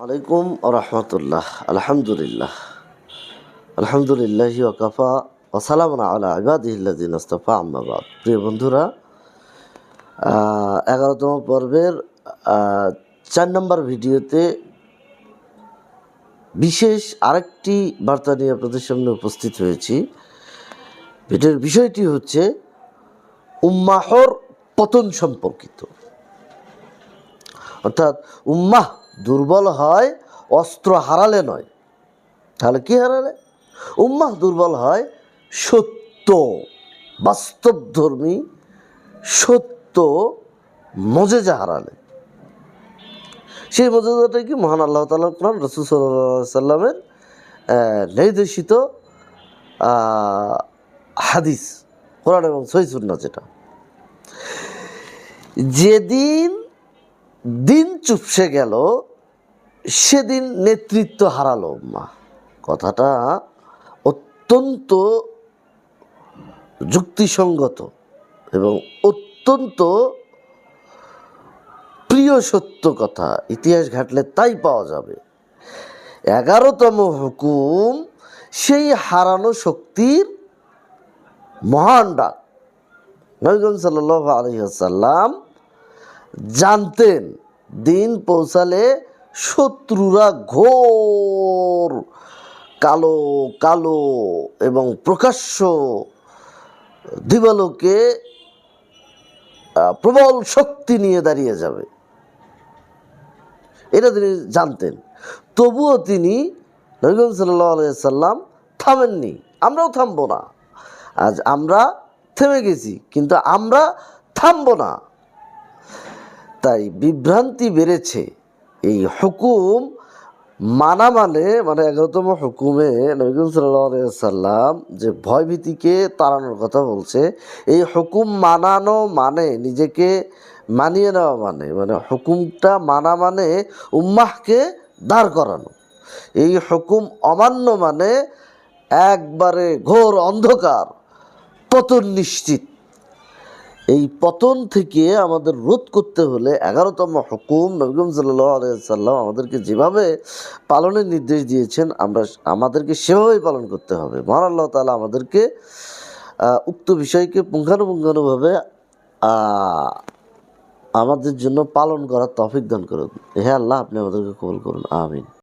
আলাইকুম রহমতুল্লাহ। আলহামদুলিল্লাহ আলহামদুলিল্লাহি ওয়াকাফা ওয়াসালামুন আলা ইবাদিহিল্লাযিনা ইসতাফা, আম্মা বাদ। প্রিয় বন্ধুরা, 11তম পর্বের 4 নম্বর ভিডিওতে বিশেষ আরেকটি বার্তা নিয়ে আপনাদের সামনে উপস্থিত হয়েছি। ভিডিওর বিষয়টি হচ্ছে উম্মাহর পতন সম্পর্কিত। অর্থাৎ উম্মাহ দুর্বল হয় অস্ত্র হারালে নয়। তাহলে কি হারালে? উম্মাহ দুর্বল হয় সত্য, বাস্তবধর্মী সত্য মজেজা হারালে। সেই মজেজাটা কি? মহান আল্লাহ তাআলা কোরআন, রাসূল সাল্লাল্লাহু আলাইহি সাল্লামের নির্দেশিত হাদিস, কোরআন এবং সহিহ সুন্নাহ। যেটা যেদিন দিন চুপসে গেল সেদিন নেতৃত্ব হারালো উম্মাহ। কথাটা অত্যন্ত যুক্তিসঙ্গত এবং অত্যন্ত প্রিয় সত্য কথা। ইতিহাস ঘাটলে তাই পাওয়া যাবে। 11তম হুকুম সেই হারানো শক্তির মহান ডাক। নবী সাল্লাল্লাহু আলাইহি ওয়াসাল্লাম জানতেন দিন পৌঁছালে শত্রুরা ঘোর কালো কালো এবং প্রকাশ্য দিবালোকে প্রবল শক্তি নিয়ে দাঁড়িয়ে যাবে, এটা তিনি জানতেন। তবুও তিনি, নবী সাল্লাল্লাহু আলাইহি ওয়াসাল্লাম, থামেননি। আমরাও থামবো না। আজ আমরা থেমে গেছি, কিন্তু আমরা থামবো না। তাই বিভ্রান্তি বেড়েছে। এই হুকুম মানা মানে 11তম হুকুমে নবী সাল্লাল্লাহু আলাইহি ওয়াসাল্লাম যে ভয়ভীতিকে তাড়ানোর কথা বলছে, এই হুকুম মানানো মানে নিজেকে মানিয়ে নেওয়া, মানে হুকুমটা মানা মানে উম্মাহকে দাঁড় করানো। এই হুকুম অমান্য মানে একবারে ঘোর অন্ধকার, পতন নিশ্চিত। এই পতন থেকে আমাদের রোধ করতে হলে 11তম হুকুম নবী সাল্লাল্লাহু আলাইহি ওয়াসাল্লাম আমাদেরকে যেভাবে পালনের নির্দেশ দিয়েছেন আমাদেরকে সেভাবেই পালন করতে হবে। মহান আল্লাহ তাআলা আমাদেরকে উক্ত বিষয়কে পুঙ্খানুপুঙ্খানুভাবে আমাদের জন্য পালন করার তৌফিক দান করুন। হে আল্লাহ, আপনি আমাদেরকে কবুল করুন, আমিন।